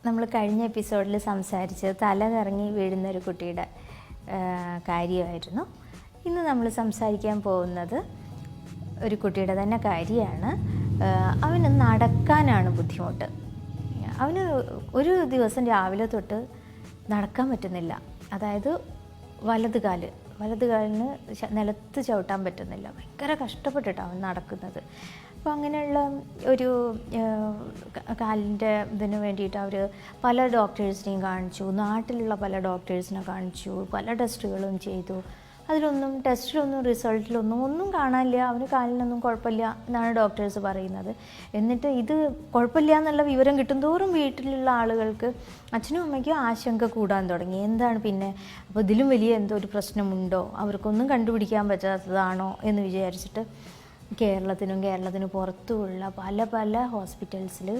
നമ്മൾ കഴിഞ്ഞ എപ്പിസോഡിൽ സംസാരിച്ചത് തല കറങ്ങി വീഴുന്ന ഒരു കുട്ടിയുടെ കാര്യമായിരുന്നു. ഇന്ന് നമ്മൾ സംസാരിക്കാൻ പോകുന്നത് ഒരു കുട്ടിയുടെ തന്നെ കാര്യമാണ്. അവന് നടക്കാനാണ് ബുദ്ധിമുട്ട്. അവന് ഒരു ദിവസം രാവിലെ തൊട്ട് നടക്കാൻ പറ്റുന്നില്ല. അതായത് വലത് കാലിന് നിലത്ത് ചവിട്ടാൻ പറ്റുന്നില്ല. ഭയങ്കര കഷ്ടപ്പെട്ടിട്ടാണ് അവൻ നടക്കുന്നത്. അപ്പോൾ അങ്ങനെയുള്ള ഒരു കാലിൻ്റെ ഇതിന് വേണ്ടിയിട്ട് അവർ പല ഡോക്ടേഴ്സിനെയും കാണിച്ചു, നാട്ടിലുള്ള പല ഡോക്ടേഴ്സിനെ കാണിച്ചു, പല ടെസ്റ്റുകളും ചെയ്തു. ടെസ്റ്റിലൊന്നും റിസൾട്ടിലൊന്നും കാണാനില്ല. അവന് കാലിനൊന്നും കുഴപ്പമില്ല എന്നാണ് ഡോക്ടേഴ്സ് പറയുന്നത്. എന്നിട്ട് ഇത് കുഴപ്പമില്ല എന്നുള്ള വിവരം കിട്ടുന്തോറും വീട്ടിലുള്ള ആളുകൾക്ക്, അച്ഛനും അമ്മയ്ക്കും ആശങ്ക കൂടാൻ തുടങ്ങി. എന്താണ് പിന്നെ, അപ്പോൾ ഇതിലും വലിയ എന്തോ ഒരു പ്രശ്നമുണ്ടോ, അവർക്കൊന്നും കണ്ടുപിടിക്കാൻ പറ്റാത്തതാണോ എന്ന് വിചാരിച്ചിട്ട് കേരളത്തിന് പുറത്തുമുള്ള പല ഹോസ്പിറ്റൽസിൽ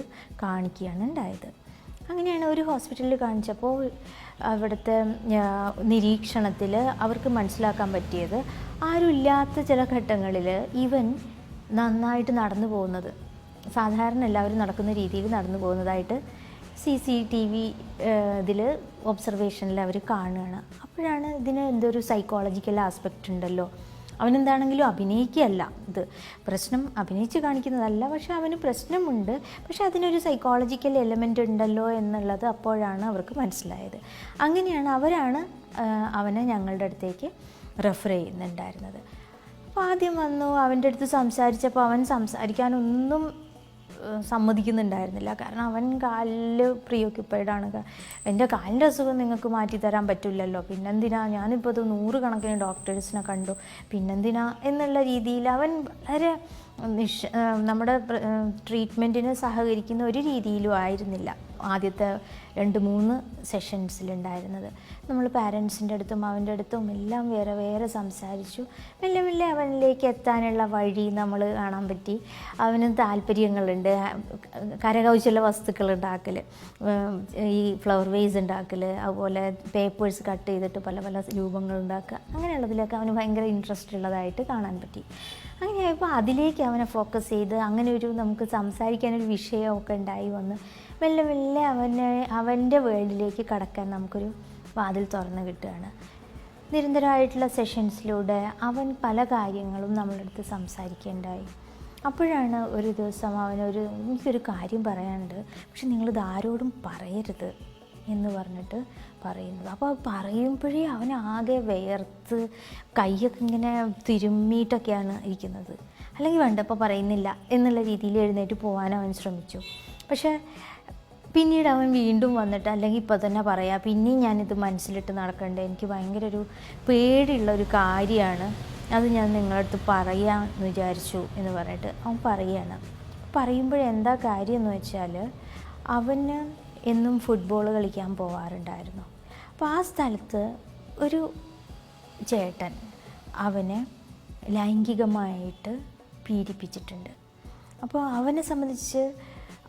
കാണിക്കുകയാണ് ഉണ്ടായത്. അങ്ങനെയാണ് ഒരു ഹോസ്പിറ്റലിൽ കാണിച്ചപ്പോൾ അവിടുത്തെ നിരീക്ഷണത്തിൽ അവർക്ക് മനസ്സിലാക്കാൻ പറ്റിയത്, ആരുമില്ലാത്ത ചില ഘട്ടങ്ങളിൽ ഇവൻ നന്നായിട്ട് നടന്നു പോകുന്നത്, സാധാരണ എല്ലാവരും നടക്കുന്ന രീതിയിൽ നടന്നു പോകുന്നതായിട്ട് CCTV ഇതിൽ ഒബ്സർവേഷനിൽ അവർ കാണുകയാണ്. അപ്പോഴാണ് ഇതിന് എന്തൊരു സൈക്കോളജിക്കൽ ആസ്പെക്റ്റ് ഉണ്ടല്ലോ, അവനെന്താണെങ്കിലും അഭിനയിക്കുകയല്ല, ഇത് പ്രശ്നം അഭിനയിച്ച് കാണിക്കുന്നതല്ല, പക്ഷെ അവന് പ്രശ്നമുണ്ട്, പക്ഷെ അതിനൊരു സൈക്കോളജിക്കൽ എലമെൻ്റ് ഉണ്ടല്ലോ എന്നുള്ളത് അപ്പോഴാണ് അവർക്ക് മനസ്സിലായത്. അങ്ങനെയാണ് അവനെ ഞങ്ങളുടെ അടുത്തേക്ക് റെഫർ ചെയ്യുന്നുണ്ടായിരുന്നത്. അപ്പോൾ ആദ്യം വന്നു, അവൻ്റെ അടുത്ത് സംസാരിച്ചപ്പോൾ അവൻ സംസാരിക്കാനൊന്നും സമ്മതിക്കുന്നുണ്ടായിരുന്നില്ല. കാരണം അവൻ കാലിൽ പ്രിയോക്യുപ്പൈഡാണ്. എൻ്റെ കാലിൻ്റെ അസുഖം നിങ്ങൾക്ക് മാറ്റിത്തരാൻ പറ്റില്ലല്ലോ, പിന്നെന്തിനാ, ഞാനിപ്പോൾ ഇത് 100 കണക്കിന് ഡോക്ടേഴ്സിനെ കണ്ടു, പിന്നെന്തിനാ എന്നുള്ള രീതിയിൽ അവൻ വളരെ നമ്മുടെ ട്രീറ്റ്മെൻറ്റിന് സഹകരിക്കുന്ന ഒരു രീതിയിലും ആയിരുന്നില്ല ആദ്യത്തെ 2-3 സെഷൻസിലുണ്ടായിരുന്നത്. നമ്മൾ പാരൻസിൻ്റെ അടുത്തും അവൻ്റെ അടുത്തും എല്ലാം വേറെ സംസാരിച്ചു. മെല്ലെ അവനിലേക്ക് എത്താനുള്ള വഴി നമ്മൾ കാണാൻ പറ്റി. അവന് താല്പര്യങ്ങളുണ്ട്, കരകൗശല വസ്തുക്കൾ ഉണ്ടാക്കൽ, ഈ ഫ്ലവർ വേസ് ഉണ്ടാക്കൽ, അതുപോലെ പേപ്പേഴ്സ് കട്ട് ചെയ്തിട്ട് പല രൂപങ്ങൾ ഉണ്ടാക്കുക, അങ്ങനെയുള്ളതിലൊക്കെ അവന് ഭയങ്കര ഇൻട്രസ്റ്റ് ഉള്ളതായിട്ട് കാണാൻ പറ്റി. അങ്ങനെയായപ്പോൾ അതിലേക്ക് അവനെ ഫോക്കസ് ചെയ്ത് അങ്ങനെ നമുക്ക് സംസാരിക്കാനൊരു വിഷയമൊക്കെ ഉണ്ടായി വന്ന് മെല്ലെ അവൻ്റെ വേൾഡിലേക്ക് കടക്കാൻ നമുക്കൊരു വാതിൽ തുറന്ന് കിട്ടുകയാണ്. നിരന്തരമായിട്ടുള്ള സെഷൻസിലൂടെ അവൻ പല കാര്യങ്ങളും നമ്മളടുത്ത് സംസാരിക്കേണ്ടായി. അപ്പോഴാണ് ഒരു ദിവസം എനിക്കൊരു കാര്യം പറയാനുണ്ട്, പക്ഷെ നിങ്ങളിത് ആരോടും പറയരുത് എന്ന് പറഞ്ഞിട്ട് പറയുന്നത്. അപ്പോൾ പറയുമ്പോഴേ അവൻ ആകെ വിയർത്ത് കൈയൊക്കെ ഇങ്ങനെ തിരുമ്മിയിട്ടൊക്കെയാണ് ഇരിക്കുന്നത്. അല്ലെങ്കിൽ വേണ്ട, ഇപ്പോൾ പറയുന്നില്ല എന്നുള്ള രീതിയിൽ എഴുന്നേറ്റ് പോകാൻ അവൻ ശ്രമിച്ചു. പക്ഷേ പിന്നീട് അവൻ വീണ്ടും വന്നിട്ട്, അല്ലെങ്കിൽ ഇപ്പോൾ തന്നെ പറയാം, പിന്നെയും ഞാനിത് മനസ്സിലിട്ട് നടക്കണ്ടേ, എനിക്ക് ഭയങ്കര ഒരു പേടിയുള്ളൊരു കാര്യമാണ്, അത് ഞാൻ നിങ്ങളടുത്ത് പറയാമെന്ന് വിചാരിച്ചു എന്ന് പറഞ്ഞിട്ട് അവൻ പറയുകയാണ്. പറയുമ്പോഴെന്താ കാര്യം എന്ന് വെച്ചാൽ, അവന് എന്നും ഫുട്ബോൾ കളിക്കാൻ പോകാറുണ്ടായിരുന്നു. അപ്പോൾ ആ സ്ഥലത്ത് ഒരു ചേട്ടൻ അവനെ ലൈംഗികമായിട്ട് പീഡിപ്പിച്ചിട്ടുണ്ട്. അപ്പോൾ അവനെ സംബന്ധിച്ച്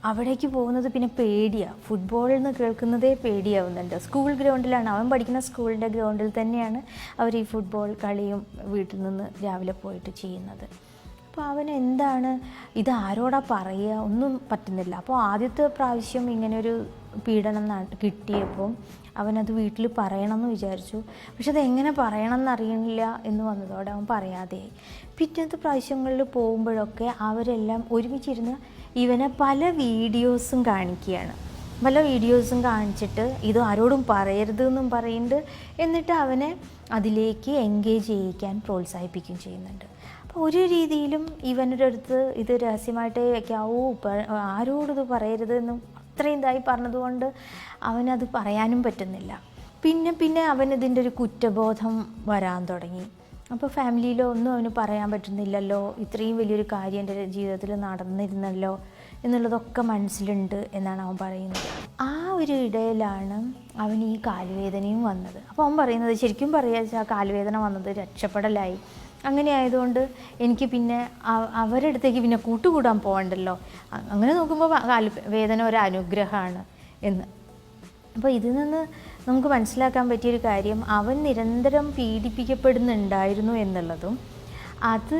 അവിടേക്ക് പോകുന്നത് പിന്നെ പേടിയാണ്. ഫുട്ബോളിൽ നിന്ന് കേൾക്കുന്നതേ പേടിയാവുന്നുണ്ട്. സ്കൂൾ ഗ്രൗണ്ടിലാണ് അവൻ പഠിക്കുന്ന, സ്കൂളിൻ്റെ ഗ്രൗണ്ടിൽ തന്നെയാണ് അവർ ഈ ഫുട്ബോൾ കളിയും വീട്ടിൽ നിന്ന് രാവിലെ പോയിട്ട് ചെയ്യുന്നത്. അപ്പോൾ അവന് എന്താണ് ഇത്, ആരോടാ പറയുക, ഒന്നും പറ്റുന്നില്ല. അപ്പോൾ ആദ്യത്തെ പ്രാവശ്യം ഇങ്ങനെയൊരു പീഡനം കിട്ടിയപ്പോൾ അവനത് വീട്ടിൽ പറയണമെന്ന് വിചാരിച്ചു. പക്ഷെ അതെങ്ങനെ പറയണം എന്നറിയണില്ല എന്ന് വന്നതോടെ അവൻ പറയാതെയായി. പിറ്റത്തെ പ്രാവശ്യങ്ങളിൽ പോകുമ്പോഴൊക്കെ അവരെല്ലാം ഒരുമിച്ചിരുന്ന് ഇവനെ പല വീഡിയോസും കാണിക്കുകയാണ്. പല വീഡിയോസും കാണിച്ചിട്ട് ഇത് ആരോടും പറയരുത് എന്നും പറയുന്നുണ്ട്. എന്നിട്ട് അവനെ അതിലേക്ക് എൻഗേജ് ചെയ്യിക്കാൻ പ്രോത്സാഹിപ്പിക്കുകയും ചെയ്യുന്നുണ്ട്. അപ്പോൾ ഒരു രീതിയിലും ഇവൻ്റെ അടുത്ത് ഇത് രഹസ്യമായിട്ടേ വയ്ക്കാവൂ, ആരോടിത് പറയരുത് എന്നും അത്രയും ഇതായി പറഞ്ഞതുകൊണ്ട് അവനത് പറയാനും പറ്റുന്നില്ല. പിന്നെ അവനിതിൻ്റെ ഒരു കുറ്റബോധം വരാൻ തുടങ്ങി. അപ്പോൾ ഫാമിലിയിലോ ഒന്നും അവന് പറയാൻ പറ്റുന്നില്ലല്ലോ, ഇത്രയും വലിയൊരു കാര്യം എൻ്റെ ജീവിതത്തിൽ നടന്നിരുന്നല്ലോ എന്നുള്ളതൊക്കെ മനസ്സിലുണ്ട് എന്നാണ് അവൻ പറയുന്നത്. ആ ഒരു ഇടയിലാണ് അവന് ഈ കാലുവേദനയും വന്നത്. അപ്പോൾ അവൻ പറയുന്നത്, ശരിക്കും പറയുക, ആ കാലുവേദന വന്നത് രക്ഷപ്പെടലായി. അങ്ങനെ ആയതുകൊണ്ട് എനിക്ക് പിന്നെ അവരുടെ അടുത്തേക്ക് പിന്നെ കൂട്ടുകൂടാൻ പോകണ്ടല്ലോ, അങ്ങനെ നോക്കുമ്പോൾ കാലുവേദന ഒരു അനുഗ്രഹമാണ് എന്ന്. അപ്പോൾ ഇതിൽ നിന്ന് നമുക്ക് മനസ്സിലാക്കാൻ പറ്റിയൊരു കാര്യം, അവൻ നിരന്തരം പീഡിപ്പിക്കപ്പെടുന്നുണ്ടായിരുന്നു എന്നുള്ളതും അത്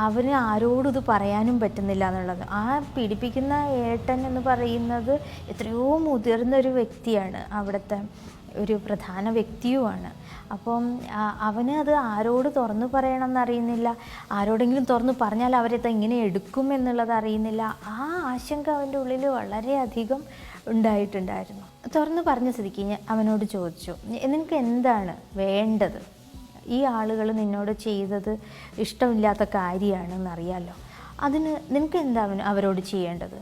അവന് ആരോടും ഇത് പറയാനും പറ്റുന്നില്ല എന്നുള്ളത്. ആ പീഡിപ്പിക്കുന്ന ഏട്ടൻ എന്ന് പറയുന്നത് എത്രയോ മുതിർന്ന ഒരു വ്യക്തിയാണ്, അവിടുത്തെ ഒരു പ്രധാന വ്യക്തിയുമാണ്. അപ്പം അവന് അത് ആരോട് തുറന്നു പറയണമെന്ന് അറിയുന്നില്ല, ആരോടെങ്കിലും തുറന്നു പറഞ്ഞാൽ അവരത് എങ്ങനെ എടുക്കും എന്നുള്ളത് അറിയുന്നില്ല. ആ ആശങ്ക അവൻ്റെ ഉള്ളിൽ വളരെയധികം ഉണ്ടായിട്ടുണ്ടായിരുന്നു. തുറന്നു പറഞ്ഞ സ്ഥിതിക്ക് അവനോട് ചോദിച്ചു, നിനക്ക് എന്താണ് വേണ്ടത്? ഈ ആളുകൾ നിന്നോട് ചെയ്തത് ഇഷ്ടമില്ലാത്ത കാര്യമാണെന്നറിയാമല്ലോ, അതിന് നിനക്ക് എന്താ അവരോട് ചെയ്യേണ്ടത്?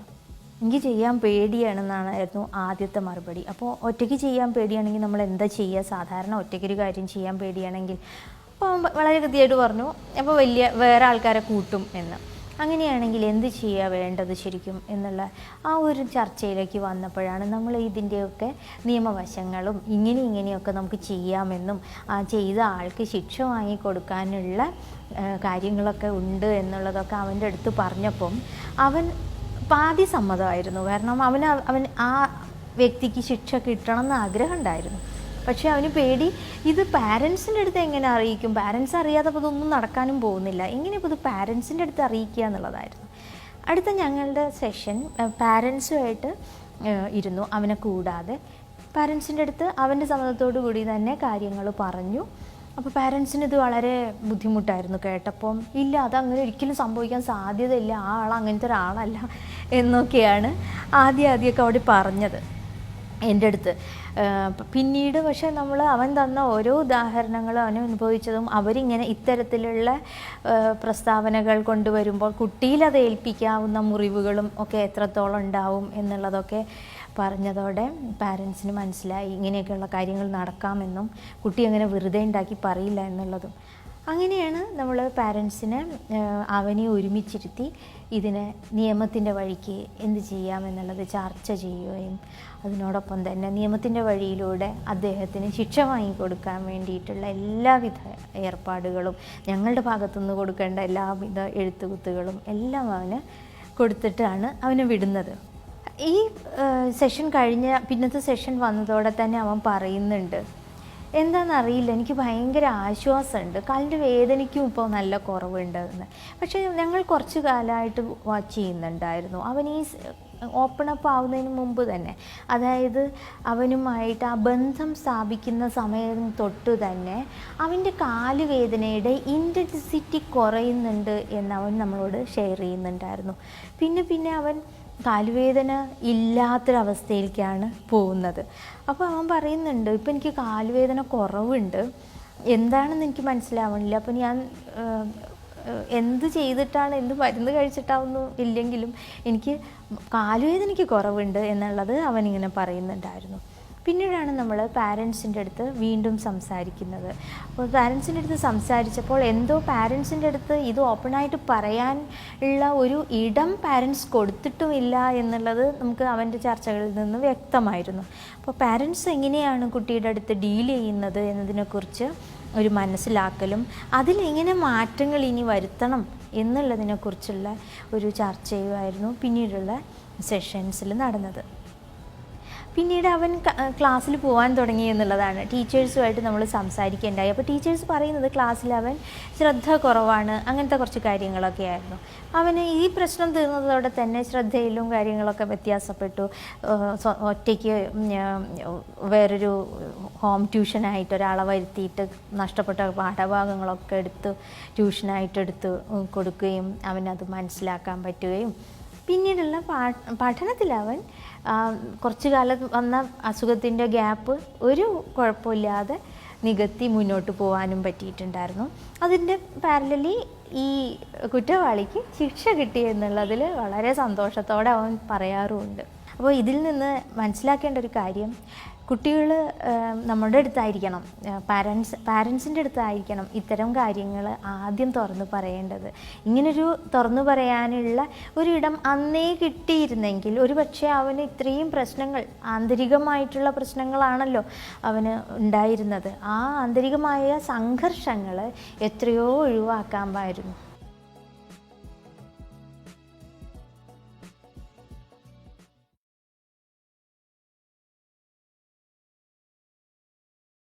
എനിക്ക് ചെയ്യാൻ പേടിയാണെന്നായിരുന്നു ആദ്യത്തെ മറുപടി. അപ്പോൾ ഒറ്റയ്ക്ക് ചെയ്യാൻ പേടിയാണെങ്കിൽ നമ്മൾ എന്താ ചെയ്യുക? സാധാരണ ഒറ്റയ്ക്കൊരു കാര്യം ചെയ്യാൻ പേടിയാണെങ്കിൽ അപ്പോൾ വളരെ കൃത്യമായിട്ട് പറഞ്ഞു, അപ്പോൾ വേറെ ആൾക്കാരെ കൂട്ടും എന്ന്. അങ്ങനെയാണെങ്കിൽ എന്ത് ചെയ്യുക വേണ്ടത് ശരിക്കും എന്നുള്ള ആ ഒരു ചർച്ചയിലേക്ക് വന്നപ്പോഴാണ് നമ്മൾ ഇതിൻ്റെയൊക്കെ നിയമവശങ്ങളും ഇങ്ങനെയൊക്കെ നമുക്ക് ചെയ്യാമെന്നും ആ ചെയ്ത ആൾക്ക് ശിക്ഷ വാങ്ങിക്കൊടുക്കാനുള്ള കാര്യങ്ങളൊക്കെ ഉണ്ട് എന്നുള്ളതൊക്കെ അവൻ്റെ അടുത്ത് പറഞ്ഞപ്പം അവൻ പാതി സമ്മതമായിരുന്നു. കാരണം അവൻ ആ വ്യക്തിക്ക് ശിക്ഷ കിട്ടണം എന്ന് ആഗ്രഹം ഉണ്ടായിരുന്നു. പക്ഷേ അവന് പേടി, ഇത് പാരൻസിൻ്റെ അടുത്ത് എങ്ങനെ അറിയിക്കും? പാരൻസ് അറിയാത്തപ്പോൾ ഇതൊന്നും നടക്കാനും പോകുന്നില്ല, എങ്ങനെ ഇപ്പോൾ ഇത് പാരൻസിൻ്റെ അടുത്ത് അറിയിക്കുക എന്നുള്ളതായിരുന്നു. അടുത്ത ഞങ്ങളുടെ സെഷൻ പാരൻസുമായിട്ട് ഇരുന്നു, അവനെ കൂടാതെ. പാരൻസിൻ്റെ അടുത്ത് അവൻ്റെ സമ്മതത്തോടു കൂടി തന്നെ കാര്യങ്ങൾ പറഞ്ഞു. അപ്പോൾ പാരൻസിന് ഇത് വളരെ ബുദ്ധിമുട്ടായിരുന്നു കേട്ടപ്പം. ഇല്ല, അതങ്ങനെ ഒരിക്കലും സംഭവിക്കാൻ സാധ്യതയില്ല, ആ ആൾ അങ്ങനത്തെ ഒരാളല്ല എന്നൊക്കെയാണ് ആദ്യമൊക്കെ അവിടെ പറഞ്ഞത് എൻ്റെ അടുത്ത്. പിന്നീട് പക്ഷേ അവൻ തന്ന ഓരോ ഉദാഹരണങ്ങളും അവൻ അനുഭവിച്ചതും അവരിങ്ങനെ ഇത്തരത്തിലുള്ള പ്രസ്താവനകൾ കൊണ്ടുവരുമ്പോൾ കുട്ടിയിലത് ഏൽപ്പിക്കാവുന്ന മുറിവുകളും ഒക്കെ എത്രത്തോളം ഉണ്ടാവും എന്നുള്ളതൊക്കെ പറഞ്ഞതോടെ പാരൻസിന് മനസ്സിലായി ഇങ്ങനെയൊക്കെയുള്ള കാര്യങ്ങൾ നടക്കാമെന്നും കുട്ടി അങ്ങനെ വെറുതെ ഉണ്ടാക്കി പറയില്ല എന്നുള്ളതും. അങ്ങനെയാണ് നമ്മൾ പാരൻസിനെ അവനെ ഒരുമിച്ചിരുത്തി ഇതിനെ നിയമത്തിൻ്റെ വഴിക്ക് എന്ത് ചെയ്യാമെന്നുള്ളത് ചർച്ച ചെയ്യുകയും അതിനോടൊപ്പം തന്നെ നിയമത്തിൻ്റെ വഴിയിലൂടെ അദ്ദേഹത്തിന് ശിക്ഷ വാങ്ങിക്കൊടുക്കാൻ വേണ്ടിയിട്ടുള്ള എല്ലാവിധ ഏർപ്പാടുകളും ഞങ്ങളുടെ ഭാഗത്തുനിന്ന് കൊടുക്കേണ്ട എല്ലാവിധ എഴുത്തുകുത്തുകളും എല്ലാം അവന് കൊടുത്തിട്ടാണ് അവനെ വിടുന്നത്. ഈ സെഷൻ കഴിഞ്ഞ പിന്നത്തെ സെഷൻ വന്നതോടെ തന്നെ അവൻ പറയുന്നുണ്ട്, എന്താണെന്നറിയില്ല, എനിക്ക് ഭയങ്കര ആശ്വാസമുണ്ട്, കാലിൻ്റെ വേദനയ്ക്കും ഇപ്പോൾ നല്ല കുറവുണ്ട് എന്ന്. പക്ഷേ ഞങ്ങൾ കുറച്ച് കാലമായിട്ട് വാച്ച് ചെയ്യുന്നുണ്ടായിരുന്നു അവൻ ഈ ഓപ്പൺ അപ്പ് ആവുന്നതിന് മുമ്പ് തന്നെ, അതായത് അവനുമായിട്ട് ആ ബന്ധം സ്ഥാപിക്കുന്ന സമയം തൊട്ട് തന്നെ അവൻ്റെ കാലുവേദനയുടെ ഇൻറ്റൻസിറ്റി കുറയുന്നുണ്ട് എന്ന് അവൻ നമ്മളോട് ഷെയർ ചെയ്യുന്നുണ്ടായിരുന്നു. പിന്നെ അവൻ കാലുവേദന ഇല്ലാത്തൊരവസ്ഥയിലേക്കാണ് പോകുന്നത്. അപ്പോൾ അവൻ പറയുന്നുണ്ട്, ഇപ്പം എനിക്ക് കാലുവേദന കുറവുണ്ട്, എന്താണെന്ന് എനിക്ക് മനസ്സിലാവണില്ല, അപ്പോൾ ഞാൻ എന്ത് ചെയ്തിട്ടാണ്, എന്ത് മരുന്ന് കഴിച്ചിട്ടാവുന്നു ഇല്ലെങ്കിലും എനിക്ക് കാലുവേദനയ്ക്ക് കുറവുണ്ട് എന്നുള്ളത് അവനിങ്ങനെ പറയുന്നുണ്ടായിരുന്നു. പിന്നീടാണ് നമ്മൾ പാരൻസിൻ്റെ അടുത്ത് വീണ്ടും സംസാരിക്കുന്നത്. അപ്പോൾ പാരൻസിൻ്റെ അടുത്ത് സംസാരിച്ചപ്പോൾ എന്തോ പാരൻസിൻ്റെ അടുത്ത് ഇത് ഓപ്പണായിട്ട് പറയാൻ ഉള്ള ഒരു ഇടം പാരൻസ് കൊടുത്തിട്ടുമില്ല എന്നുള്ളത് നമുക്ക് അവൻ്റെ ചർച്ചകളിൽ നിന്ന് വ്യക്തമായിരുന്നു. അപ്പോൾ പാരൻസ് എങ്ങനെയാണ് കുട്ടിയുടെ അടുത്ത് ഡീൽ ചെയ്യുന്നത് എന്നതിനെക്കുറിച്ച് ഒരു മനസ്സിലാക്കലും അതിലെങ്ങനെ മാറ്റങ്ങൾ ഇനി വരുത്തണം എന്നുള്ളതിനെക്കുറിച്ചുള്ള ഒരു ചർച്ചയുമായിരുന്നു പിന്നീടുള്ള സെഷൻസിൽ നടന്നത്. പിന്നീട് അവൻ ക്ലാസ്സിൽ പോകാൻ തുടങ്ങി എന്നുള്ളതാണ്. ടീച്ചേഴ്സുമായിട്ട് നമ്മൾ സംസാരിക്കേണ്ടായി. അപ്പോൾ ടീച്ചേഴ്സ് പറയുന്നത് ക്ലാസ്സിൽ അവൻ ശ്രദ്ധ കുറവാണ്, അങ്ങനത്തെ കുറച്ച് കാര്യങ്ങളൊക്കെ ആയിരുന്നു. അവന് ഈ പ്രശ്നം തീർന്നതോടെ തന്നെ ശ്രദ്ധയിലും കാര്യങ്ങളൊക്കെ വ്യത്യാസപ്പെട്ടു. ഒറ്റയ്ക്ക് വേറൊരു ഹോം ട്യൂഷനായിട്ട് ഒരാളെ വരുത്തിയിട്ട് നഷ്ടപ്പെട്ട പാഠഭാഗങ്ങളൊക്കെ ട്യൂഷനായിട്ട് കൊടുക്കുകയും അവനത് മനസ്സിലാക്കാൻ പറ്റുകയും പിന്നീടുള്ള പഠനത്തിൽ അവൻ കുറച്ചു കാലം വന്ന അസുഖത്തിൻ്റെ ഗ്യാപ്പ് ഒരു കുഴപ്പമില്ലാതെ നികത്തി മുന്നോട്ട് പോകാനും പറ്റിയിട്ടുണ്ടായിരുന്നു. അതിൻ്റെ പാരലലി ഈ കുറ്റവാളിക്ക് ശിക്ഷ കിട്ടി എന്നുള്ളതിൽ വളരെ സന്തോഷത്തോടെ അവൻ പറയാറുമുണ്ട്. അപ്പോൾ ഇതിൽ നിന്ന് മനസ്സിലാക്കേണ്ട ഒരു കാര്യം, കുട്ടികൾ നമ്മുടെ അടുത്തായിരിക്കണം, പാരൻസിൻ്റെ അടുത്തായിരിക്കണം ഇത്തരം കാര്യങ്ങൾ ആദ്യം തുറന്നു പറയേണ്ടത്. ഇങ്ങനൊരു തുറന്നു പറയാനുള്ള ഒരിടം അന്നേ കിട്ടിയിരുന്നെങ്കിൽ ഒരു പക്ഷേ അവന് ഇത്രയും പ്രശ്നങ്ങൾ, ആന്തരികമായിട്ടുള്ള പ്രശ്നങ്ങളാണല്ലോ അവന് ഉണ്ടായിരുന്നത്, ആ ആന്തരികമായ സംഘർഷങ്ങൾ എത്രയോ ഒഴിവാക്കാമായിരുന്നു.